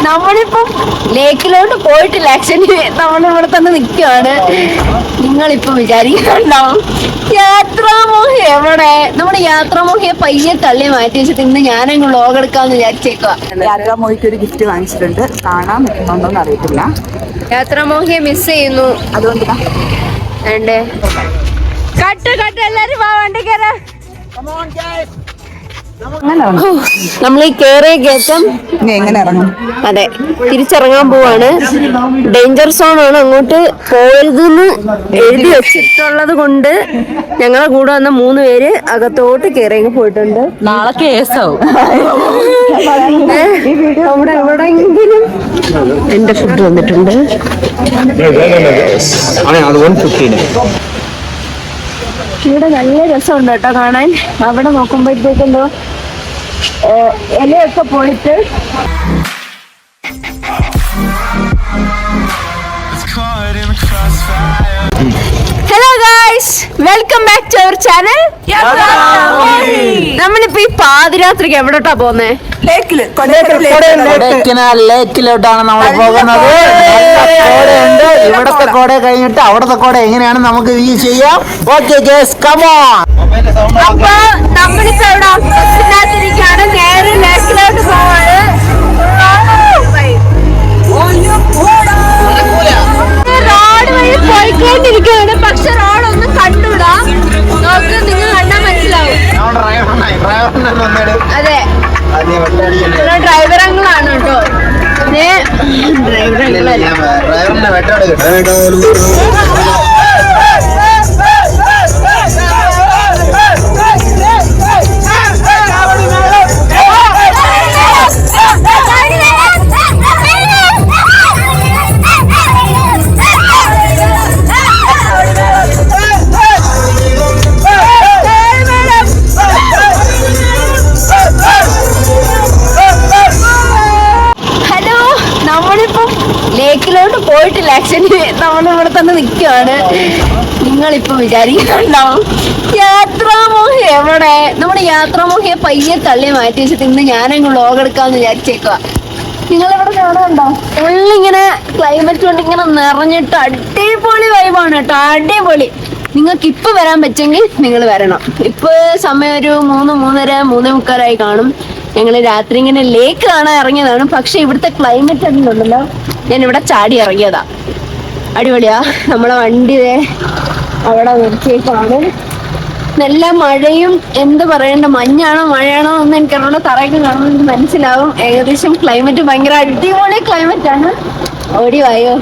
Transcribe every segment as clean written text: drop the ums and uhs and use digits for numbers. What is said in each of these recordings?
നമ്മളിപ്പം ലേക്കിലോട്ട് പോയിട്ടില്ല. ആക്ച്വലി നമ്മളിവിടെ തന്നെ നിൽക്കുകയാണ്. നിങ്ങളിപ്പോ വിചാരിക്കുന്നുണ്ടാവും യാത്രാമോഹി എവിടെ? നമ്മുടെ യാത്രാമോഹിയെ പയ്യെ തള്ളി മാറ്റി വെച്ചിട്ട് ഇന്ന് ഞാനങ്ങ് വ്ലോഗ് എടുക്കാന്ന് വിചാരിച്ചേക്കുക. യാത്രാമോഹിക്ക് ഒരു ഗിഫ്റ്റ് വാങ്ങിച്ചിട്ടുണ്ട്. കാണാൻ പറ്റുന്നുണ്ടോന്ന് അറിയത്തില്ല. യാത്രാമോഹിയെ മിസ് ചെയ്യുന്നു. അതുകൊണ്ട് കട്ട് എല്ലാരും വണ്ടി കയറാ. നമ്മൾ ഈ കേറിയ കയറ്റം എങ്ങനെ ഇറങ്ങും? അതെ, തിരിച്ചിറങ്ങാൻ പോവാണ്. ഡേഞ്ചർ സോൺ ആണ്, അങ്ങോട്ട് പോകരുതെന്ന് എഴുതി വെച്ചിട്ടുള്ളത് കൊണ്ട് ഞങ്ങളെ കൂടെ വന്ന 3 പേര് അകത്തോട്ട് കയറി പോയിട്ടുണ്ട്. നാളെ കേസാവും. അവിടെ എവിടെയെങ്കിലും എന്റെ ഫുഡ് വന്നിട്ടുണ്ട്. ഇവിടെ നല്ല രസമുണ്ട് കേട്ടോ കാണാൻ. അവിടെ നോക്കുമ്പോഴത്തേക്കെന്തോ ഇലയൊക്കെ പോയിട്ട് hello guys, welcome back to our channel. നമ്മളിപ്പോ ഈ പാതിരാത്രിക്ക് എവിടോട്ടാ പോന്നേ? ലേക്കിലോട്ടാണ് നമ്മൾ പോകുന്നത്. കോടയുണ്ട്. ഇവിടത്തെ കോട കഴിഞ്ഞിട്ട് അവിടത്തെ കോട എങ്ങനെയാണ് നമുക്ക് വ്യൂ ചെയ്യാം. Okay guys, come on. അപ്പൊ നമ്മളിപ്പോ ഇവിടെ ബസ്സിനകത്തിരിക്കാണ്. നേരെ ലേക്കിലോട്ട് പോവാണ്. റോഡ് വഴി പോയിക്കൊണ്ടിരിക്കുകയാണ്. പക്ഷെ റോഡൊന്നും കണ്ടുവിടാ. നോക്ക്, നിങ്ങൾ കണ്ടാൽ മനസ്സിലാവും. അതെ, ഡ്രൈവർ അങ്കിളാണ് കേട്ടോ. ഡ്രൈവർ അങ്കിളല്ല. ലേക്കിലോട്ട് പോയിട്ടില്ല. ആക്ച്വലി നമ്മളിവിടെ തന്നെ നിൽക്കുകയാണ്. നിങ്ങളിപ്പോ വിചാരിക്കുന്നുണ്ടാവും യാത്രാമോഹി എവിടെ? നമ്മുടെ യാത്രാമോഹിയെ പയ്യെ തള്ളി മാറ്റി വെച്ചിട്ട് ഇന്ന് ഞാനങ്ങ് വ്ലോഗ് എടുക്കാന്ന് വിചാരിച്ചേക്കുക. നിങ്ങളിവിടെ കാണാനുണ്ടോ? ഫുള്ളിങ്ങനെ ക്ലൈമറ്റ് കൊണ്ട് ഇങ്ങനെ നിറഞ്ഞിട്ട് അടിപൊളി വൈബാണ് കേട്ടോ. അടിപൊളി. നിങ്ങൾക്ക് ഇപ്പൊ വരാൻ പറ്റുമെങ്കിൽ നിങ്ങൾ വരണം. ഇപ്പൊ സമയം ഒരു 3:30 3:45 കാണും. ഞങ്ങള് രാത്രി ഇങ്ങനെ ലേക്ക് കാണാൻ ഇറങ്ങിയതാണ്. പക്ഷെ ഇവിടുത്തെ ക്ലൈമറ്റ് ഉണ്ടല്ലോ, ഞാൻ ഇവിടെ ചാടി ഇറങ്ങിയതാ. അടിപൊളിയാ. നമ്മളെ വണ്ടി അവിടെ നിർത്തിയേക്കാണ്. നല്ല മഴയും എന്ത് പറയണ്ട, മഞ്ഞാണോ മഴയാണോ എന്ന് എനിക്കറിയില്ല. തറയൊക്കെ കാണുമ്പോൾ എനിക്ക് മനസ്സിലാവും. ഏകദേശം ക്ലൈമറ്റ് ഭയങ്കര അടിപൊളി ക്ലൈമറ്റ് ആണ്. ഓടി വായോ.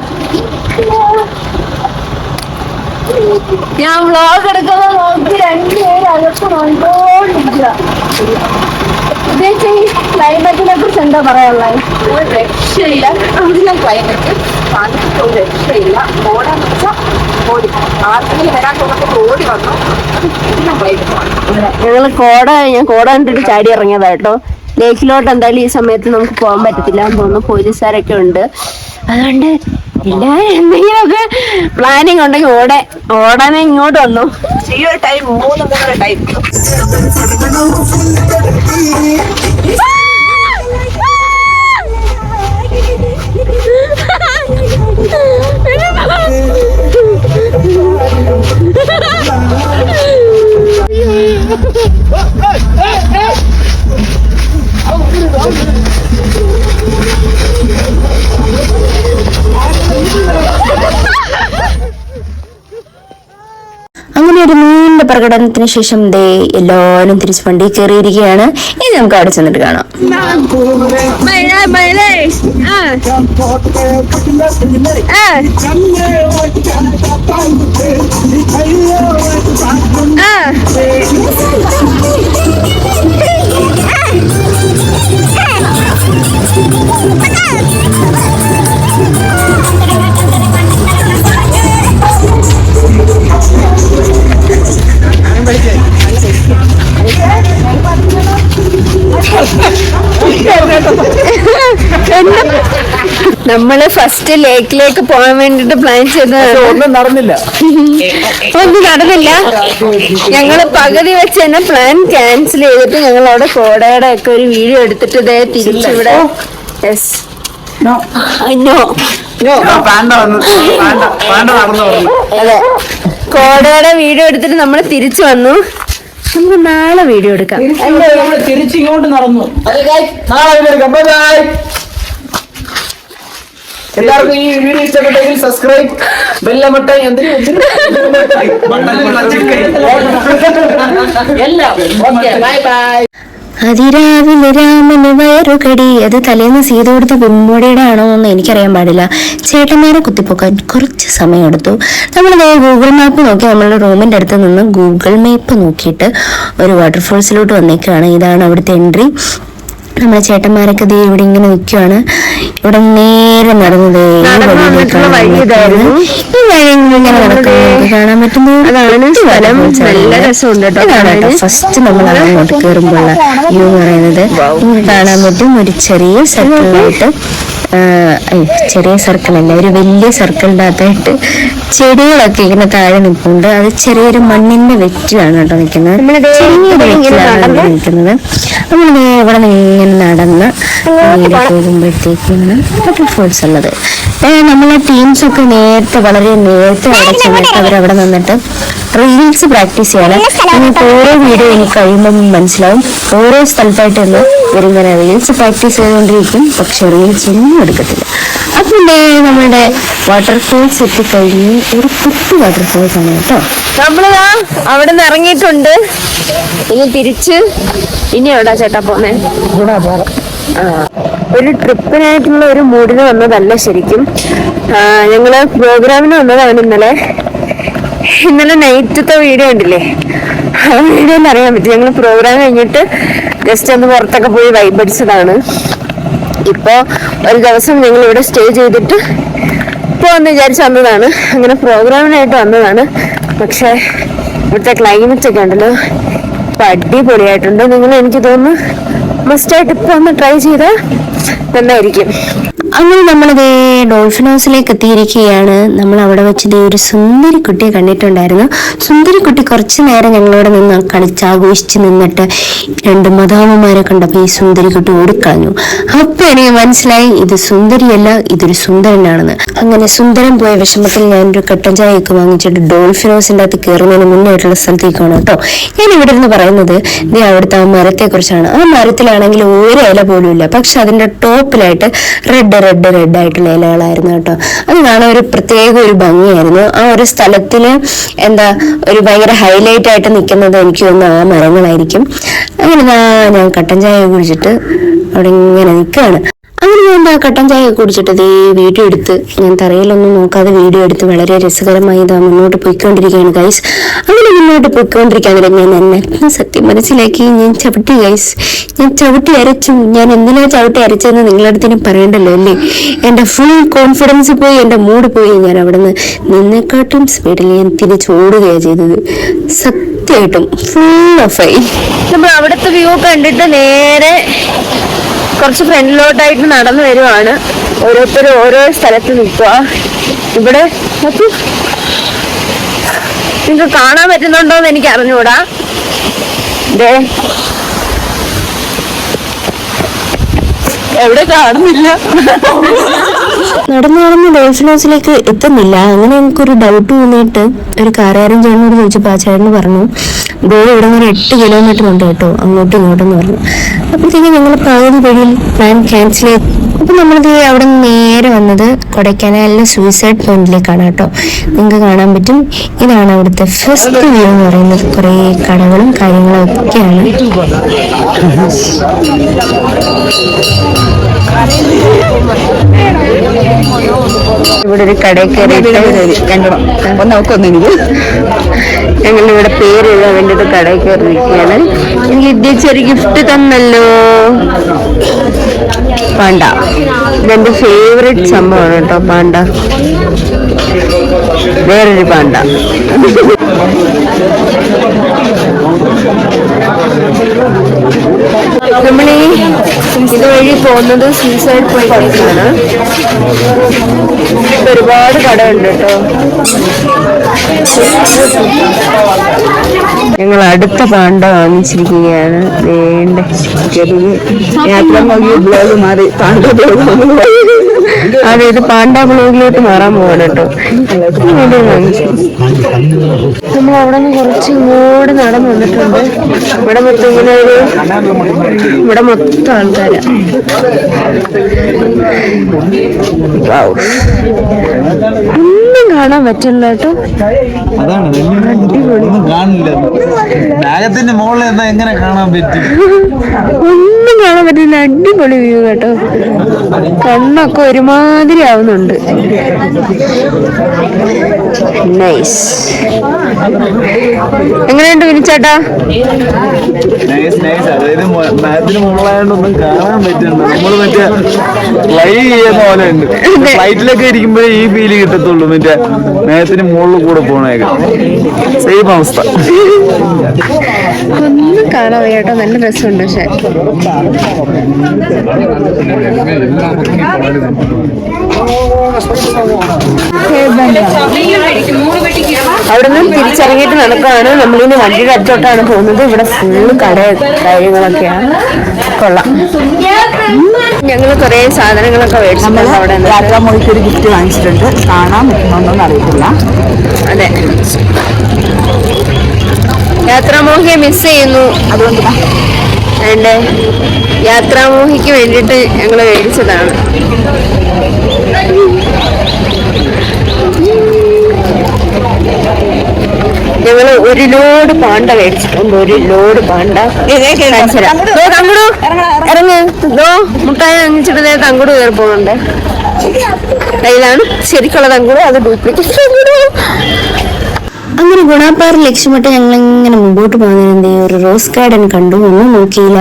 ഞാൻ വ്ലോഗ് എടുക്കുമ്പോ നോക്കി 2 പേര് അകത്ത് നോക്കിക്കൊണ്ടിരിക്കുക. ഈ ക്ലൈമറ്റിനെ കുറിച്ച് എന്താ പറയാനുള്ളത്? ഒരു രക്ഷയില്ല. അതിലെ ക്ലൈമറ്റ് ഒരു രക്ഷയില്ല. ഓടാന്ന് വെച്ചാൽ ഓടി ആർക്കെങ്കിലും വരാൻ തോന്നപ്പോൾ ഓടി വന്നു. ഞാൻ കോട കണ്ടിട്ട് ചാടി ഇറങ്ങിയതാട്ടോ. ലേക്കിലോട്ട് എന്തായാലും ഈ സമയത്ത് നമുക്ക് പോകാൻ പറ്റത്തില്ല എന്ന് തോന്നുന്നു. പോലീസുകാരൊക്കെ ഉണ്ട്. അതുകൊണ്ട് എല്ലാവരും എന്തെങ്കിലുമൊക്കെ പ്ലാനിങ് ഉണ്ടെങ്കിൽ ഓടാനെ ഇങ്ങോട്ട് വന്നു. ഈ ഒരു ടൈം 3:30 ടൈം. അങ്ങനെ ഒരു നീണ്ട പ്രകടനത്തിന് ശേഷം എല്ലാവരും തിരിച്ച് വണ്ടി കയറിയിരിക്കുകയാണ്. ഇനി നമുക്ക് അവിടെ ചെന്നിട്ട് കാണാം. നമ്മള് ഫസ്റ്റ് ലേക്കിലേക്ക് പോകാൻ വേണ്ടിട്ട് പ്ലാൻ ചെയ്തത് ഒന്നും നടന്നില്ല. ഞങ്ങള് പകുതി വെച്ച് തന്നെ പ്ലാൻ ക്യാൻസൽ ചെയ്തിട്ട് ഞങ്ങൾ അവിടെ കോടയുടെ ഒക്കെ ഒരു വീഡിയോ എടുത്തിട്ട് തിരിച്ചിവിടെ അതെ, കോടയുടെ വീഡിയോ എടുത്തിട്ട് നമ്മൾ തിരിച്ചു വന്നു. നമുക്ക് നാളെ വീഡിയോ എടുക്കാം. തിരിച്ചിങ്ങോട്ട് നടന്നു. നാളെ എല്ലാവർക്കും ഈ വീഡിയോ ഇഷ്ടപ്പെട്ടെങ്കിൽ സബ്സ്ക്രൈബ് ബെല്ലമട്ടൻ എല്ലാം. Okay, bye bye. അതിരാവിലെ രാമന് വയറുകടി. അത് തലേന്ന് സീത കൊടുത്ത പെൺമോടിയുടെ ആണോ എന്ന് എനിക്കറിയാൻ പാടില്ല. ചേട്ടന്മാരെ കുത്തിപ്പൊക്കാൻ കുറച്ച് സമയമെടുത്തു. നമ്മൾ ഗൂഗിൾ മാപ്പ് നോക്കി നമ്മളുടെ റൂമിന്റെ അടുത്ത് നിന്ന് ഗൂഗിൾ മാപ്പ് നോക്കിയിട്ട് ഒരു വാട്ടർഫോൾസിലോട്ട് വന്നേക്കാണ്. ഇതാണ് അവിടുത്തെ എൻട്രി. നമ്മളെ ചേട്ടന്മാരൊക്കെ ദേ ഇവിടെ ഇങ്ങനെ നിൽക്കുവാണ്. ഇവിടെ നേരെ നടന്നത് ഈ വഴിയിലേക്കാണ്. ഈ വഴി ഇങ്ങനെ നടക്കുന്നത് കാണാൻ പറ്റുന്നു. ഫസ്റ്റ് നമ്മൾ അങ്ങോട്ട് കയറുമ്പോഴുള്ള വ്യൂ എന്ന് പറയുന്നത് കാണാൻ പറ്റും. ഒരു ചെറിയ സർക്കിളായിട്ട്, ചെറിയ സർക്കിളല്ല, ഒരു വലിയ സർക്കിളിൻ്റെ അകത്തായിട്ട് ചെടികളൊക്കെ ഇങ്ങനെ താഴെ നിൽക്കുന്നുണ്ട്. അത് ചെറിയൊരു മണ്ണിന്റെ വെറ്റിലാണ് കേട്ടോ നിൽക്കുന്നത്. നിൽക്കുന്നത് നമ്മൾ ഇവിടെ ഇങ്ങനെ നടന്ന് പോകുമ്പോഴത്തേക്കാണ് വാട്ടർഫോൾസ് ഉള്ളത്. നമ്മളെ ടീംസൊക്കെ വളരെ നേരത്തെ അവിടെ ചെന്നിട്ട് അവരവിടെ നിന്നിട്ട് റീൽസ് പ്രാക്ടീസ് ചെയ്യണം. നിങ്ങൾക്ക് ഓരോ വീഡിയോ എനിക്ക് കഴിയുമ്പം മനസ്സിലാവും. ഓരോ സ്ഥലത്തായിട്ടൊന്ന് ഇവരിങ്ങനെ റീൽസ് പ്രാക്ടീസ് ചെയ്തുകൊണ്ടിരിക്കും, പക്ഷെ റീൽസ് ഒന്നും എടുക്കത്തില്ല. പിന്നെ നമ്മളുടെ വാട്ടർഫോൾസ് എത്തിക്കഴിഞ്ഞ് ഒരു കുട്ടി വാട്ടർഫോൾസ് ആണ് കേട്ടോ. നമ്മളിതാ അവിടെ നിന്ന് ഇറങ്ങിയിട്ടുണ്ട്. ഇനി തിരിച്ച് ഇനി എവിടാ ചേട്ടാ പോന്നെ? ഒരു ട്രിപ്പിനായിട്ടുള്ള ഒരു മൂഡിന് വന്നതല്ല ശരിക്കും. ഞങ്ങള് പ്രോഗ്രാമിന് വന്നതാണ് ഇന്നലെ നൈറ്റത്തെ വീഡിയോ ഉണ്ടല്ലേ, ആ വീഡിയോയിൽ അറിയാൻ പറ്റും. ഞങ്ങൾ പ്രോഗ്രാം കഴിഞ്ഞിട്ട് ജസ്റ്റ് ഒന്ന് പുറത്തൊക്കെ പോയി വൈബ് അടിച്ചതാണ്. ഇപ്പോ ഒരു ദിവസം ഞങ്ങൾ ഇവിടെ സ്റ്റേ ചെയ്തിട്ട് പോന്ന് വിചാരിച്ച് വന്നതാണ്. അങ്ങനെ പ്രോഗ്രാമിനായിട്ട് വന്നതാണ്. പക്ഷെ ഇവിടുത്തെ ക്ലൈമറ്റ് ഒക്കെ ഉണ്ടല്ലോ ഇപ്പൊ അടിപൊളിയായിട്ടുണ്ട്. നിങ്ങൾ എനിക്ക് തോന്നുന്നു മസ്റ്റായിട്ട് ഇപ്പൊ ഒന്ന് ട്രൈ ചെയ്താൽ നന്നായിരിക്കും. അങ്ങനെ നമ്മളിതേ ഡോൾഫിൻ ഹൗസിലേക്ക് എത്തിയിരിക്കുകയാണ്. നമ്മൾ അവിടെ വെച്ച് ഒരു സുന്ദരി കുട്ടിയെ കണ്ടിട്ടുണ്ടായിരുന്നു. സുന്ദരി കുട്ടി കുറച്ചു നേരം ഞങ്ങളോട് നിന്ന് കളിച്ചാഘോഷിച്ച് നിന്നിട്ട് രണ്ട് മദാമ്മമാരെ കണ്ടപ്പോൾ ഈ സുന്ദരി കുട്ടി ഓടിക്കളഞ്ഞു. അപ്പൊ എനിക്ക് മനസ്സിലായി ഇത് സുന്ദരിയല്ല, ഇതൊരു സുന്ദരനാണെന്ന്. അങ്ങനെ സുന്ദരൻ പോയ വിഷമത്തിൽ ഞാനൊരു കട്ടൻ ചായയൊക്കെ വാങ്ങിച്ചിട്ട് ഡോൾഫിൻ ഹൗസിൻ്റെ അകത്ത് കയറുന്നതിന് മുന്നേറ്റുള്ള സ്ഥലത്തേക്കാണ് കേട്ടോ ഞാൻ ഇവിടെ നിന്ന് പറയുന്നത്. ഇത് അവിടുത്തെ ആ മരത്തെ കുറിച്ചാണ്. ആ മരത്തിലാണെങ്കിൽ ഒരു ഇല പോലും ഇല്ല, പക്ഷെ അതിന്റെ ടോപ്പിലായിട്ട് റെഡ് ആയിട്ടുള്ള ഇലകളായിരുന്നു കേട്ടോ. അത് കാണാൻ ഒരു പ്രത്യേക ഒരു ഭംഗിയായിരുന്നു. ആ ഒരു സ്ഥലത്തില് എന്താ ഒരു ഭയങ്കര ഹൈലൈറ്റ് ആയിട്ട് നിൽക്കുന്നത് എനിക്ക് തോന്നുന്നു ആ മരങ്ങളായിരിക്കും. അങ്ങനെ ഞാൻ കട്ടൻ ചായ കുടിച്ചിട്ട് അവിടെ ഇങ്ങനെ നിൽക്കുകയാണ്. അങ്ങനെ ഞാൻ ആ കട്ടൻ ചായ കുടിച്ചിട്ട് ഇതേ വീഡിയോ എടുത്ത് ഞാൻ തറയിലൊന്നും നോക്കാതെ വീഡിയോ എടുത്ത് വളരെ രസകരമായി ഇതാ മുന്നോട്ട് പോയിക്കൊണ്ടിരിക്കുകയാണ് ഗൈസ്. അങ്ങനെ മുന്നോട്ട് പോയിക്കൊണ്ടിരിക്കാൻ ഞാൻ സത്യം മനസ്സിലാക്കി. ഞാൻ ചവിട്ടി ഗൈസ്, ഞാൻ ചവിട്ടി അരച്ചു. ഞാൻ എന്തിനാ ചവിട്ടി അരച്ചതെന്ന് നിങ്ങളുടെ അടുത്ത് പറയണ്ടല്ലോ അല്ലേ. എൻ്റെ ഫുൾ കോൺഫിഡൻസ് പോയി, എൻ്റെ മൂഡ് പോയി. ഞാൻ അവിടെ നിന്ന് നിന്നെക്കാട്ടും സ്പീഡിൽ ഞാൻ തിരിച്ചോടുകയാണ് ചെയ്തത്. സത്യമായിട്ടും ഫുൾ ഓഫായി. നമ്മൾ അവിടുത്തെ വ്യൂ കണ്ടിട്ട് നേരെ കുറച്ച് ഫ്രണ്ടിലോട്ടായിട്ട് നടന്നു വരുവാണ്. ഓരോരുത്തരും ഓരോ സ്ഥലത്ത് നിൽക്കുക. ഇവിടെ നിങ്ങൾക്ക് കാണാൻ പറ്റുന്നുണ്ടോന്ന് എനിക്ക് അറിഞ്ഞൂടാ. എവിടെ കാണുന്നില്ല. നടന്ന് ഡോൾഫിൻ ഹൗസിലേക്ക് എത്തുന്നില്ല. അങ്ങനെ എനിക്കൊരു ഡൗട്ട് തോന്നിയിട്ട് ഒരു കാറുകാരൻ ചേട്ടനോട് ചോദിച്ചപ്പോൾ ആ ചേട്ടന് പറഞ്ഞു ഗോവ ഇവിടെ നിന്ന് 8 കിലോമീറ്റർ ഉണ്ട് കേട്ടോ, അങ്ങോട്ടും ഇങ്ങോട്ടെന്ന് പറഞ്ഞു. അപ്പോഴത്തേക്ക് ഞങ്ങൾ പകുതി വഴിയിൽ പ്ലാൻ ക്യാൻസൽ ചെയ്തു. അപ്പൊ നമ്മളിത് അവിടെ നിന്ന് നേരെ വന്നത് കൊടൈക്കനാലിലെ സൂയിസൈഡ് പോയിന്റിലേക്കാണ് കേട്ടോ. നിങ്ങൾക്ക് കാണാൻ പറ്റും. ഇതാണ് അവിടുത്തെ ഫസ്റ്റ് വ്യൂ എന്ന് പറയുന്നത്. കുറേ കടകളും കാര്യങ്ങളും ഒക്കെയാണ്. ഇവിടെ ഒരു കടയിൽ കയറിയിട്ട് ഞങ്ങളിവിടെ പേര് എഴുതാൻ വേണ്ടിയിട്ട് കടയിൽ കയറിയിരിക്കുകയാണ്. എനിക്ക് ഇദ്ദേശൊരു ഗിഫ്റ്റ് തന്നല്ലോ, പാണ്ട. ഇതെന്റെ ഫേവറേറ്റ് സംഭവമാണ് കേട്ടോ പാണ്ട. വേറൊരു പാണ്ട. നമ്മളീ ഇതുവഴി പോകുന്നത് സൂയിസൈഡ് പോയിന്റിലേക്കാണ്. ഒരുപാട് കടയുണ്ട് കേട്ടോ. ഞങ്ങൾ അടുത്ത പാണ്ട വാങ്ങിച്ചിരിക്കുകയാണ്. വേണ്ട യാത്ര ബ്ലോഗ് മാറി പാണ്ട ബ്ലോഗ്. അതെ, ഇത് പാണ്ട ബ്ലോഗിലോട്ട് മാറാൻ പോവാണ് കേട്ടോ. നമ്മൾ അവിടെ നിന്ന് കുറച്ച് ഇങ്ങോട്ട് നടന്നു വന്നിട്ടുണ്ട്. ഇവിടെ മൊത്തം ഇങ്ങനെ ഇവിടെ മൊത്തം ആൾക്കാരാ. ഒന്നും കാണാൻ പറ്റില്ല കേട്ടോ. നാഗത്തിന്റെ മുകളിൽ എന്താ എങ്ങനെ കാണാൻ പറ്റും? ഒന്നും കാണാൻ പറ്റില്ല. അടിപൊളി വ്യൂ കേട്ടോ. കണ്ണൊക്കെ ഒരുമാതിരി ആവുന്നുണ്ട്. നൈസ്. എങ്ങനെയുണ്ട് വിനിച്ചേട്ടാ? അതായത് മാഗത്തിന് മുകളിലായോണ്ടൊന്നും കാണാൻ പറ്റുന്നുണ്ട്. നമ്മള് മറ്റേ ഫ്ലൈ ചെയ്യുന്ന പോലെ ഉണ്ട്. ഫ്ലൈറ്റിലൊക്കെ ഇരിക്കുമ്പോഴേ ഈ ഫീല് കിട്ടത്തുള്ളൂ. മറ്റേ മാഗത്തിന് മുകളിൽ കൂടെ പോണേക്കെ സെയിം അവസ്ഥ. ഒന്നും കാണാൻ കേട്ടോ. നല്ല രസമുണ്ട്. പക്ഷെ അവിടുന്ന് തിരിച്ചിറങ്ങിയിട്ട് നടക്കുകയാണ്. നമ്മളിനി വണ്ടിയുടെ അടുത്തോട്ടാണ് പോകുന്നത്. ഇവിടെ ഫുള്ള് കാര്യങ്ങളൊക്കെയാണ്. കൊള്ളാം. ഞങ്ങള് കുറെ സാധനങ്ങളൊക്കെ മേടിച്ചിട്ടുണ്ട്. അവിടെ യാത്രാമോഹിക്ക് ഒരു ഗിഫ്റ്റ് വാങ്ങിച്ചിട്ടുണ്ട്. കാണാൻ പറ്റുന്നുണ്ടോന്ന് അറിയത്തില്ല. അതെ, യാത്രാമോഹിയെ മിസ് ചെയ്യുന്നു. അതുകൊണ്ട് വേണ്ടേ, യാത്രാമോഹിക്ക് വേണ്ടിയിട്ട് ഞങ്ങൾ മേടിച്ചതാണ്. ഞങ്ങള് ഒരു ലോഡ് പാണ്ട മേടിച്ചിട്ടുണ്ട്. ഒരു ലോഡ് പാണ്ട. തങ്ങടു ഇറങ്ങ്. മുട്ടായി വാങ്ങിച്ചിട്ട് തങ്ങട് കയറി പോകുന്നുണ്ട്. ഇതാണ് ശരിക്കുള്ള തങ്ങട്, അത് ഡ്യൂപ്ലിക്കേറ്റ് തങ്ങടു. അങ്ങനെ ഗുണാപ്പാറ ലക്ഷ്യമിട്ട് ഞങ്ങളിങ്ങനെ മുമ്പോട്ട് പോകുന്നതിന് ഒരു റോസ് ഗാർഡൻ കണ്ടു. ഒന്നും നോക്കിയില്ല.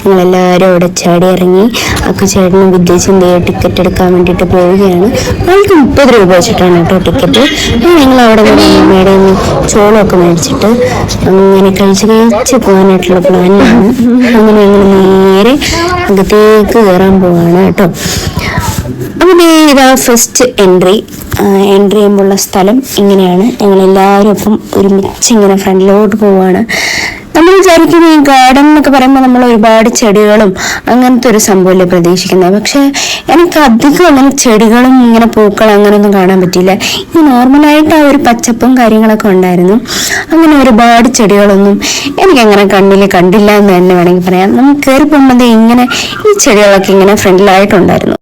ഞങ്ങളെല്ലാവരും അവിടെ ചാടി ഇറങ്ങി. അക്കുചേട്ടനും വിദ്യാച്ചൻ ടിക്കറ്റ് എടുക്കാൻ വേണ്ടിയിട്ട് പോവുകയാണ്. ആൾക്ക് 30 രൂപ വെച്ചിട്ടാണ് കേട്ടോ ടിക്കറ്റ്. ഞങ്ങൾ അവിടെ മേടയിൽ നിന്ന് ചോളമൊക്കെ മേടിച്ചിട്ട് അങ്ങനെ കഴിച്ച് പോകാനായിട്ടുള്ള പ്ലാനിലാണ്. അങ്ങനെ ഞങ്ങൾ നേരെ അകത്തേക്ക് കയറാൻ പോവാണ് കേട്ടോ. അങ്ങനെ ഇതാ ഫസ്റ്റ് എൻട്രി ചെയ്യുമ്പോഴുള്ള സ്ഥലം ഇങ്ങനെയാണ്. ഞങ്ങളെല്ലാവരും ഒപ്പം ഒരുമിച്ച് ഇങ്ങനെ ഫ്രണ്ടിലോട്ട് പോവാണ്. നമ്മൾ വിചാരിക്കും ഈ ഗാർഡൻ എന്നൊക്കെ പറയുമ്പോൾ നമ്മൾ ഒരുപാട് ചെടികളും അങ്ങനത്തെ ഒരു സംഭവമല്ലേ പ്രതീക്ഷിക്കുന്നത്. പക്ഷെ എനിക്ക് അധികം അങ്ങനെ ചെടികളും ഇങ്ങനെ പൂക്കളും അങ്ങനെയൊന്നും കാണാൻ പറ്റിയില്ല. ഈ നോർമലായിട്ട് ആ ഒരു പച്ചപ്പും കാര്യങ്ങളൊക്കെ ഉണ്ടായിരുന്നു. അങ്ങനെ ഒരുപാട് ചെടികളൊന്നും എനിക്കങ്ങനെ കണ്ണിൽ കണ്ടില്ല എന്ന് തന്നെ വേണമെങ്കിൽ പറയാം. നമുക്ക് കയറി പോകുമ്പോൾ ഇങ്ങനെ ഈ ചെടികളൊക്കെ ഇങ്ങനെ ഫ്രണ്ടിലായിട്ടുണ്ടായിരുന്നു.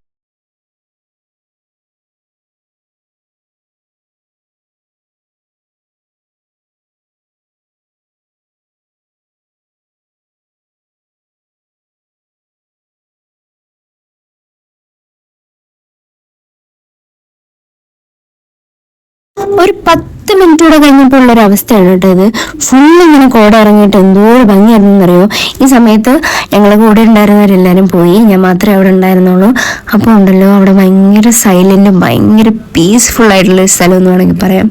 ഒരു 10 മിനിറ്റ് കൂടെ കഴിഞ്ഞപ്പോൾ ഉള്ളൊരു അവസ്ഥയാണ് കേട്ടോ ഇത്. ഫുള്ള് ഇങ്ങനെ കോട ഇറങ്ങിയിട്ട് എന്തോ ഭംഗിയായിരുന്നറിയോ. ഈ സമയത്ത് ഞങ്ങളെ കൂടെ ഉണ്ടായിരുന്നവരെല്ലാവരും പോയി. ഞാൻ മാത്രമേ അവിടെ ഉണ്ടായിരുന്നുള്ളൂ. അപ്പോൾ ഉണ്ടല്ലോ അവിടെ ഭയങ്കര സൈലന്റും ഭയങ്കര പീസ്ഫുൾ ആയിട്ടുള്ള സ്ഥലം എന്ന് വേണമെങ്കിൽ പറയാം.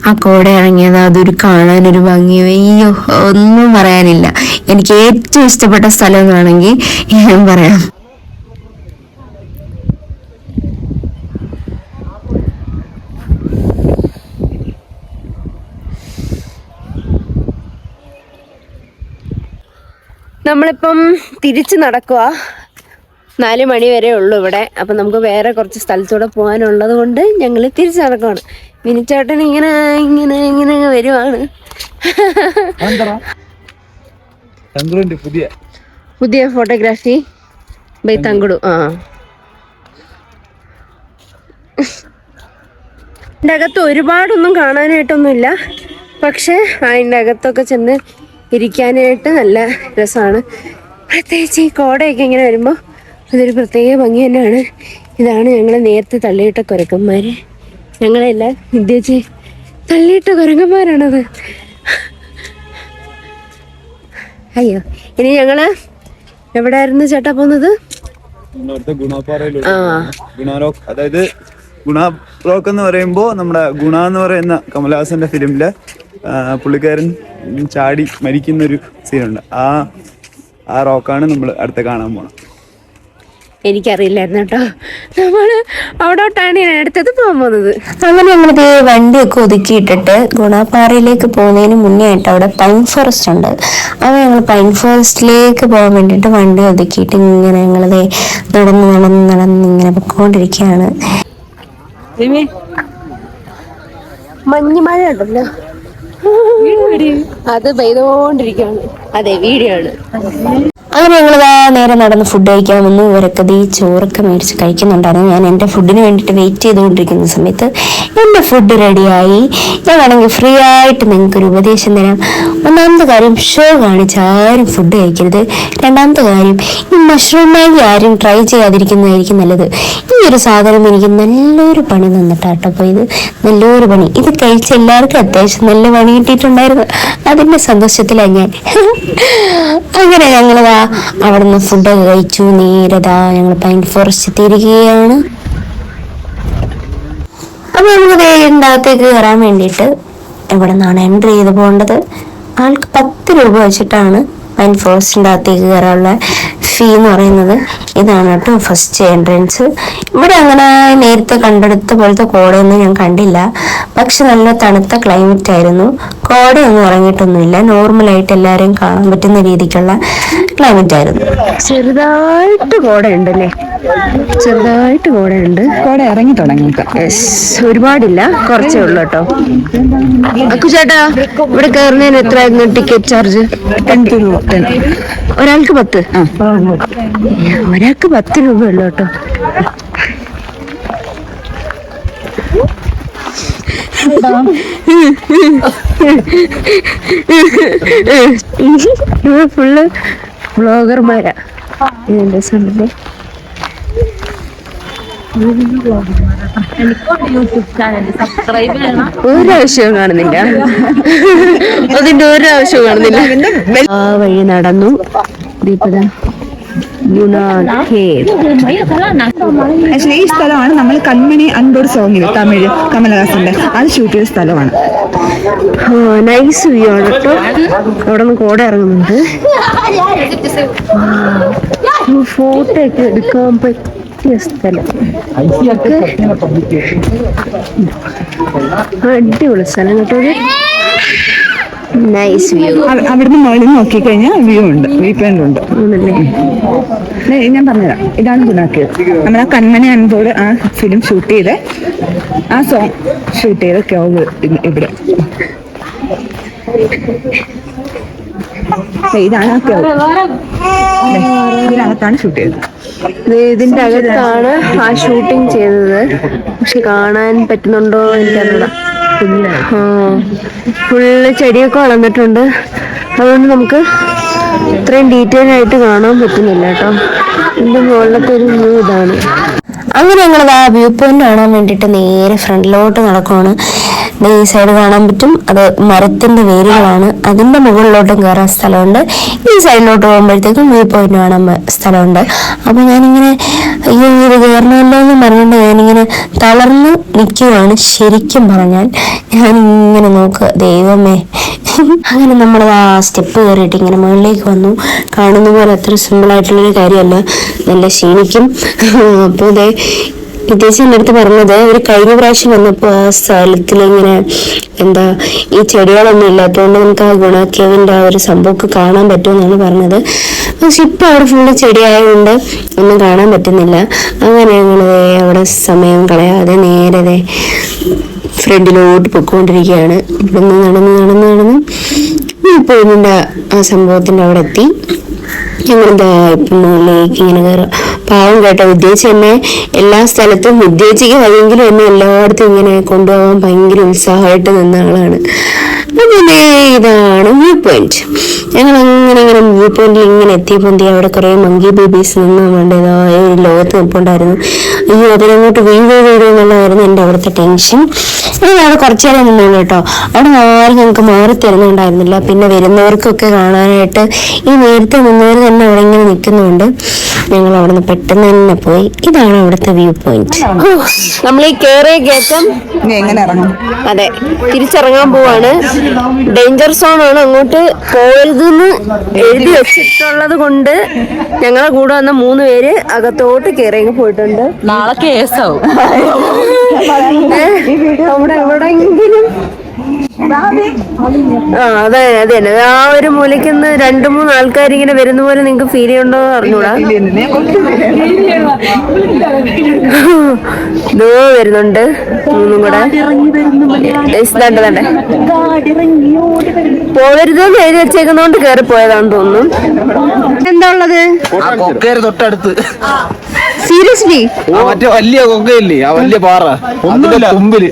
ആ കോട ഇറങ്ങിയത് അതൊരു കാണാനൊരു ഭംഗിയോ അയ്യോ ഒന്നും പറയാനില്ല. എനിക്ക് ഏറ്റവും ഇഷ്ടപ്പെട്ട സ്ഥലം എന്ന് വേണമെങ്കിൽ ഞാൻ പറയാം. നമ്മളിപ്പം തിരിച്ച് നടക്കുക. 4 മണി വരെ ഉള്ളൂ ഇവിടെ. അപ്പം നമുക്ക് വേറെ കുറച്ച് സ്ഥലത്തൂടെ പോകാനുള്ളത് കൊണ്ട് ഞങ്ങൾ തിരിച്ച് നടക്കുവാണ്. മിനിച്ചേട്ടൻ ഇങ്ങനെ ഇങ്ങനെ ഇങ്ങനെ വരുവാണ്. പുതിയ ഫോട്ടോഗ്രാഫി ബൈ തങ്കടു. അതിൻ്റെ അകത്ത് ഒരുപാടൊന്നും കാണാനായിട്ടൊന്നുമില്ല. പക്ഷെ അതിൻ്റെ അകത്തൊക്കെ ചെന്ന് ഇരിക്കാനായിട്ട് നല്ല രസമാണ്. പ്രത്യേകിച്ച് ഈ കോടയൊക്കെ ഇങ്ങനെ വരുമ്പോൾ അതൊരു പ്രത്യേക ഭംഗി തന്നെയാണ്. ഇതാണ് ഞങ്ങൾ നേരത്തെ തള്ളിയിട്ട കുരങ്ങന്മാർ. ഞങ്ങളെല്ലാം വിദ്യാച്ചി തള്ളിയിട്ട കുരങ്ങന്മാരാണത്. അയ്യോ, ഇനി ഞങ്ങള് എവിടെയായിരുന്നു ചേട്ടാ പോകുന്നത്? അതായത് ഗുണ റോക്ക് എന്ന് പറയുമ്പോ നമ്മുടെ ഗുണ എന്ന് പറയുന്ന കമലഹാസന്റെ ഫിലിമില് പുള്ളിക്കാരൻ ചാടി മരിക്കുന്ന ഒരു സീനുണ്ട്. ആ റോക്കാണ് നമ്മൾ അടുത്ത കാണാൻ പോണം. എനിക്കറിയില്ലായിരുന്നു കേട്ടോ. നമ്മള് അവിടോട്ടാണ് ഞാൻ അടുത്തത് പോകാൻ പോകുന്നത്. അങ്ങനെ ഞങ്ങളിത് വണ്ടിയൊക്കെ ഒതുക്കിയിട്ടിട്ട് ഗുണാപ്പാറയിലേക്ക് പോകുന്നതിന് മുന്നേ ആയിട്ട് അവിടെ പൈൻ ഫോറസ്റ്റ് ഉണ്ട്. അപ്പോൾ ഞങ്ങൾ പൈൻ ഫോറസ്റ്റിലേക്ക് പോകാൻ വേണ്ടിയിട്ട് വണ്ടി ഒതുക്കിയിട്ട് ഇങ്ങനെ ഞങ്ങളിത് നടന്ന് ഇങ്ങനെ പൊയ്ക്കൊണ്ടിരിക്കുകയാണ്. മഞ്ഞുമഴ ഉണ്ടല്ലോ, അത് പെയ്തോണ്ടിരിക്കുകയാണ്. അതെ, വീഡിയോ ആണ്. അങ്ങനെ ഞങ്ങളിതാ നേരെ നടന്ന് ഫുഡ് കഴിക്കാൻ വന്നു. ഇവരൊക്കെ ഈ ചോറൊക്കെ മേടിച്ച് കഴിക്കുന്നുണ്ടായിരുന്നു. ഞാൻ എൻ്റെ ഫുഡിന് വേണ്ടിയിട്ട് വെയിറ്റ് ചെയ്തുകൊണ്ടിരിക്കുന്ന സമയത്ത് എൻ്റെ ഫുഡ് റെഡിയായി. ഞാൻ വേണമെങ്കിൽ ഫ്രീ ആയിട്ട് നിങ്ങൾക്കൊരു ഉപദേശം തരാം. ഒന്നാമത്തെ കാര്യം, ഷോ കാണിച്ച് ആരും ഫുഡ് കഴിക്കരുത്. രണ്ടാമത്തെ കാര്യം, ഈ മഷ്റൂം മാഗി ആരും ട്രൈ ചെയ്യാതിരിക്കുന്നതായിരിക്കും നല്ലത്. ഈ ഒരു സാധനം എനിക്ക് നല്ലൊരു പണി തന്നിട്ടാട്ടോ പോയത്, നല്ലൊരു പണി. ഇത് കഴിച്ച എല്ലാവർക്കും അത്യാവശ്യം നല്ല പണി കിട്ടിയിട്ടുണ്ടായിരുന്നു. അതിൻ്റെ സന്തോഷത്തിലാണ് ഞാൻ. അങ്ങനെ ഞങ്ങളിതാ അവിടുന്ന് ഫുഡൊക്കെ കഴിച്ചു. നേരതാ ഞങ്ങൾ പൈൻ ഫോറസ്റ്റ് തിരികെയാണ്. അപ്പൊ നമുക്ക് ഇതിൻ്റെ അകത്തേക്ക് കയറാൻ വേണ്ടിയിട്ട് എവിടെ നിന്നാണ് എൻട്രി ചെയ്ത് പോകേണ്ടത്? ആൾക്ക് 10 രൂപ വെച്ചിട്ടാണ് പൈൻ ഫോറസ്റ്റിൻ്റെ അകത്തേക്ക് കയറാനുള്ള ഫീ എന്ന് പറയുന്നത്. ഇതാണ് കേട്ടോ ഫസ്റ്റ് എൻട്രൻസ്. ഇവിടെ അങ്ങനെ നേരത്തെ കണ്ടെടുത്ത പോലത്തെ കോടയൊന്നും ഞാൻ കണ്ടില്ല. പക്ഷെ നല്ല തണുത്ത ക്ലൈമറ്റ് ആയിരുന്നു. കോടയൊന്നും ഇറങ്ങിയിട്ടൊന്നുമില്ല. നോർമലായിട്ട് എല്ലാവരെയും കാണാൻ പറ്റുന്ന രീതിക്കുള്ള ക്ലൈമറ്റ് ആയിരുന്നു. ചെറുതായിട്ട് കോട ഉണ്ടല്ലേ, ചെറുതായിട്ട് കോടയുണ്ട്. കോട ഇറങ്ങി തുടങ്ങി. ഒരുപാടില്ല, കുറച്ചേ ഉള്ളൂ കേട്ടോ. അക്കുചേട്ടാ, ഇവിടെ കയറുന്നതിന് എത്രയായിരുന്നു ടിക്കറ്റ് ചാർജ്? 10 രൂപ. ഒരാൾക്ക് 10. ഒരാൾക്ക് 10 രൂപ ഉള്ളു കേട്ടോ. ഫുള്ള് വ്ളോഗർമാരാ. രസമുണ്ടല്ലേ. ഒരാവശ്യവും കാണുന്നില്ല, അതിന്റെ ഒരാവശ്യവും കാണുന്നില്ല. ആ വഴി നടന്നു. ആക്ച്വലി ഈ സ്ഥലമാണ് നമ്മൾ കൺമണി അൻപോട് സോങ്ങില് തമിഴ് കമലഹാസന്റെ അത് ഷൂട്ട് ചെയ്ത സ്ഥലമാണ്. നൈസ് വ്യൂ ആണ് കേട്ടോ. അവിടെ നിന്ന് കോട ഇറങ്ങുന്നുണ്ട്. ഫോട്ടോ ഒക്കെ എടുക്കാൻ പറ്റിയ സ്ഥലം, അടിപൊളി സ്ഥലം കേട്ടോ. Nice view. അവിടുന്ന് മുകളിൽ നോക്കിക്കഴിഞ്ഞാൽ വ്യൂ ഉണ്ട്, വ്യൂ പോയിന്റ് ഉണ്ട്. ഞാൻ പറഞ്ഞുതരാം. ഇതാണ് ഗുണാക്കേവ്. നമ്മൾ ആ കൺമണി അൻപോട് ആ ഫിലിം ഷൂട്ട് ചെയ്ത് ആ സോങ് ഷൂട്ട് ചെയ്ത കേവ് ഇവിടെ. ഇതാണ് ആ കേവ്. ഇതിനകത്താണ് ഷൂട്ട് ചെയ്തത്. ഇതിന്റെ അകത്താണ് ആ ഷൂട്ടിംഗ് ചെയ്തത്. പക്ഷെ കാണാൻ പറ്റുന്നുണ്ടോ എനിക്കറിയില്ല. ഫുള്ള് ചെടിയൊക്കെ വളർന്നിട്ടുണ്ട്. അതുകൊണ്ട് നമുക്ക് ഇത്രയും ഡീറ്റെയിൽ ആയിട്ട് കാണാൻ പറ്റുന്നില്ല കേട്ടോ. ഇതിന്റെ മുകളിലത്തെ ഒരു വ്യൂ ഇതാണ്. അങ്ങനെ ഞങ്ങൾ ആ വ്യൂ പോയിന്റ് കാണാൻ വേണ്ടിയിട്ട് നേരെ ഫ്രണ്ടിലോട്ട് നടക്കുവാണ്. ഈ സൈഡ് കാണാൻ പറ്റും, അത് മരത്തിന്റെ വേരുകളാണ്. അതിന്റെ മുകളിലോട്ടും കയറാൻ സ്ഥലമുണ്ട്. ഈ സൈഡിലോട്ട് പോകുമ്പോഴത്തേക്കും വ്യൂ പോയിന്റ് കാണാൻ സ്ഥലമുണ്ട്. അപ്പൊ ഞാനിങ്ങനെ അയ്യോ ഇത് കയറണമല്ലോ എന്ന് പറഞ്ഞുകൊണ്ട് ഞാനിങ്ങനെ തളർന്ന് നിൽക്കുവാണ്. ശരിക്കും പറഞ്ഞാൽ ഞാനിങ്ങനെ നോക്കുക, ദൈവമേ. അങ്ങനെ നമ്മൾ ആ സ്റ്റെപ്പ് കയറിയിട്ട് ഇങ്ങനെ മുകളിലേക്ക് വന്നു. കാണുന്ന പോലെ അത്ര സിമ്പിൾ ആയിട്ടുള്ളൊരു കാര്യമല്ല, നല്ല ക്ഷീണിക്കും. അപ്പോൾ ഇതേ വിദേശം എൻ്റെ അടുത്ത് പറഞ്ഞത്, ഒരു കഴിഞ്ഞ പ്രാവശ്യം വന്നപ്പോൾ ആ സ്ഥലത്തിൽ ഇങ്ങനെ എന്താ ഈ ചെടികളൊന്നും ഇല്ലാത്തതുകൊണ്ട് നമുക്ക് ആ ഗുണാക്കേവിൻ്റെ ആ ഒരു സംഭവമൊക്കെ കാണാൻ പറ്റുമെന്നാണ് പറഞ്ഞത്. പക്ഷെ ഇപ്പം അവിടെ ഫുള്ള് ചെടിയായതുകൊണ്ട് ഒന്നും കാണാൻ പറ്റുന്നില്ല. അങ്ങനെ ഞങ്ങൾ അവിടെ സമയം കളയാതെ നേരെ ഫ്രണ്ടിലോട്ട് പൊയ്ക്കൊണ്ടിരിക്കുകയാണ്. ഇവിടെ നിന്ന് നടന്ന് ഇപ്പോൾ ഇതിൻ്റെ ആ സംഭവത്തിൻ്റെ അവിടെ എത്തി. ഞങ്ങളിതാ ഇപ്പം മുകളിലേക്ക് ഇങ്ങനെ കയറാം. പാവം കേട്ടോ, വിദ്യേച്ചി എന്നെ എല്ലാ സ്ഥലത്തും, വിദ്യേച്ചിക്ക് വയ്യെങ്കിലും എന്നെ എല്ലായിടത്തും ഇങ്ങനെ കൊണ്ടുപോകാൻ ഭയങ്കര ഉത്സാഹമായിട്ട് നിന്ന ആളാണ്. അങ്ങനെ ഇതാണ് വ്യൂ പോയിന്റ്. ഞങ്ങൾ അങ്ങനെ വ്യൂ പോയിന്റിൽ ഇങ്ങനെ എത്തിയപ്പോൾ അവിടെ കുറെ മങ്കി ബേബീസ് നിന്നുകൊണ്ടേതായ ഒരു ലോകത്ത് നിൽപ്പുണ്ടായിരുന്നു. അയ്യോ അതിനങ്ങോട്ട് വീഴുകയോ എന്നുള്ളതായിരുന്നു എൻ്റെ അവിടുത്തെ ടെൻഷൻ. ഞാൻ അവിടെ കുറച്ചു നേരം നിന്നുള്ളൂ കേട്ടോ. അവിടെ ആരും ഞങ്ങൾക്ക് മാറി തരുന്നുണ്ടായിരുന്നില്ല. പിന്നെ വരുന്നവർക്കൊക്കെ കാണാനായിട്ട് ഈ നേരത്തെ നിന്നവർ തന്നെ അവിടെ ഇങ്ങനെ നിൽക്കുന്നുണ്ട്. ഞങ്ങൾ അവിടുന്ന് പെട്ടെന്ന് തന്നെ പോയി. ഇതാണ് അവിടുത്തെ വ്യൂ പോയിന്റ്. നമ്മൾ ഈ കേറിയ കയറ്റം ഇനി എങ്ങനെ ഇറങ്ങും? അതെ തിരിച്ചിറങ്ങാൻ പോവാണ്. ഡേഞ്ചർ സോൺ ആണ്, അങ്ങോട്ട് പോകരുതെന്ന് എഴുതി വെച്ചിട്ടുള്ളത് കൊണ്ട് ഞങ്ങളെ കൂടെ വന്ന 3 പേര് അകത്തോട്ട് കയറി പോയിട്ടുണ്ട്. നാളെ കേസാവും. അവിടെ എവിടെയെങ്കിലും അതെ അതെ തന്നെ ആ ഒരു മൂലയ്ക്ക് 2-3 ആൾക്കാർ ഇങ്ങനെ വരുന്ന പോലെ നിങ്ങൾക്ക് ഫീൽ ചെയ്യണ്ടോ അറിഞ്ഞൂടാ. ദോ വരുന്നുണ്ട് 3 കൂടെ. പോകരുതെന്ന് എഴുതി വെച്ചേക്കുന്നോണ്ട് കേറി പോയതാണെന്ന് തോന്നുന്നു. എന്താ ഉള്ളത്? തൊട്ടടുത്ത് സീരിയസ്ലി മറ്റേ വലിയ കൊക്കയില്ലേ, ആ വലിയ പാറ ഒന്നുമില്ല മുമ്പില്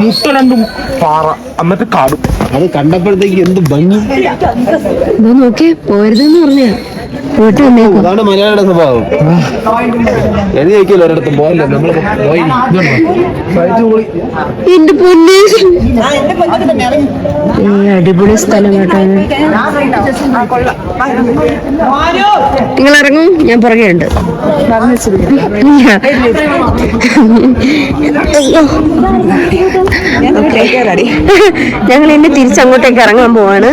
മുട്ട 2 പാറ എന്നിട്ട് കാടും. അത് കണ്ടപ്പോഴത്തേക്ക് എന്ത് ഭംഗി. നോക്കിയേ പോകരുതെന്ന് പറഞ്ഞ പോയിട്ട് വന്നേക്കും. അതാണ് മലയാളിയുടെ സ്വഭാവം. എഴുതി വയ്ക്കല്ലോ ഒരിടത്തും പോയല്ലോ നമ്മള് പോയി. എന്റെ പൊന്നെ അടിപൊളി സ്ഥലം കേട്ടോ. നിങ്ങൾ ഇറങ്ങും, ഞാൻ പുറകെ ഉണ്ട്. ഞങ്ങൾ ഇനി തിരിച്ചങ്ങോട്ടേക്ക് ഇറങ്ങാൻ പോവാണ്.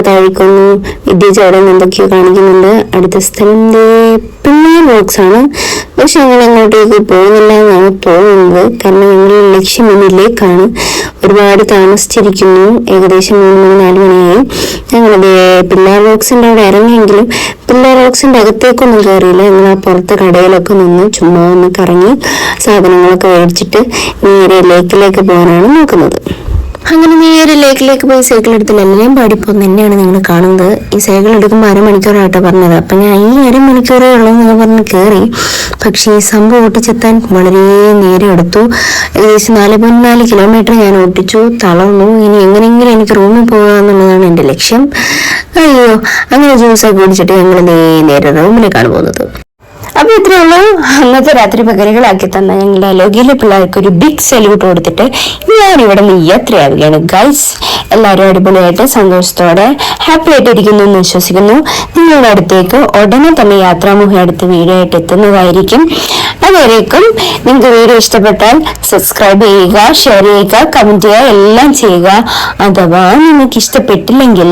താഴ്ക്കുന്നു. വിദ്യാചാരം എന്തൊക്കെയോ കാണിക്കുന്നുണ്ട്. അടുത്ത സ്ഥലം പിള്ളേർ ബോക്സ് ആണ്. പക്ഷെ ഞങ്ങൾ അങ്ങോട്ടേക്ക് പോകുന്നില്ല എന്നാണ് തോന്നുന്നത്. കാരണം ഞങ്ങൾ ലക്ഷ്യം മുന്നിലേക്കാണ്. ഒരുപാട് താമസിച്ചിരിക്കുന്നു. ഏകദേശം 3-4 മണിയായി. ഞങ്ങളത് പിള്ളേർ ബോക്സിന്റെ അവിടെ ഇറങ്ങിയെങ്കിലും പിള്ളേർ ബോക്സിന്റെ അകത്തേക്കൊന്നും കയറിയില്ല. ഞങ്ങൾ ആ പുറത്തെ കടയിലൊക്കെ നിന്ന് ചുമ്മാ ഒന്ന് കറങ്ങി സാധനങ്ങളൊക്കെ മേടിച്ചിട്ട് നേരെ ലേക്കിലേക്ക് പോകാനാണ് നോക്കുന്നത്. അങ്ങനെ നേരെ ലേക്കിലേക്ക് പോയി സൈക്കിൾ എടുത്ത് എല്ലാം പാടിപ്പോന്ന് തന്നെയാണ് നിങ്ങൾ കാണുന്നത്. ഈ സൈക്കിൾ എടുക്കുമ്പോൾ 1/2 മണിക്കൂറായിട്ടോ പറഞ്ഞത്. അപ്പം ഞാൻ ഈ 1/2 മണിക്കൂറേ ഉള്ളൂ എന്ന് പറഞ്ഞ് കയറി. പക്ഷേ ഈ സംഭവം ഓട്ടിച്ചെത്താൻ വളരെ നേരം എടുത്തു. ഏകദേശം 4.4 കിലോമീറ്റർ ഞാൻ ഓട്ടിച്ചു. തളർന്നു. ഇനി എങ്ങനെയെങ്കിലും എനിക്ക് റൂമിൽ പോകുക എന്നുള്ളതാണ് എൻ്റെ ലക്ഷ്യം. അയ്യോ, അങ്ങനെ ജ്യൂസൊക്കെ കുടിച്ചിട്ട് ഞങ്ങൾ നേരെ റൂമിലേക്കാണ് പോകുന്നത്. അപ്പൊ ഇത്രയുള്ളൂ അന്നത്തെ രാത്രി പകലുകളാക്കി തന്ന ഞങ്ങളുടെ അലോകിയിലെ പിള്ളേർക്ക് ഒരു ബിഗ് സല്യൂട്ട് കൊടുത്തിട്ട് ഞാൻ ഇവിടെ നിന്ന് യാത്രയാവുകയാണ് ഗൈസ്. എല്ലാവരും അടിപൊളിയായിട്ട് സന്തോഷത്തോടെ ഹാപ്പി ആയിട്ട് ഇരിക്കുന്നു എന്ന് വിശ്വസിക്കുന്നു. നിങ്ങളുടെ അടുത്തേക്ക് ഉടനെ തന്നെ യാത്രാമുഖി അടുത്ത വീഡിയോ ആയിട്ട് എത്തുന്നതായിരിക്കും. അതുവരേക്കും നിങ്ങൾക്ക് വീഡിയോ ഇഷ്ടപ്പെട്ടാൽ സബ്സ്ക്രൈബ് ചെയ്യുക, ഷെയർ ചെയ്യുക, കമന്റ് ചെയ്യുക, എല്ലാം ചെയ്യുക. അഥവാ നിങ്ങൾക്ക് ഇഷ്ടപ്പെട്ടില്ലെങ്കിൽ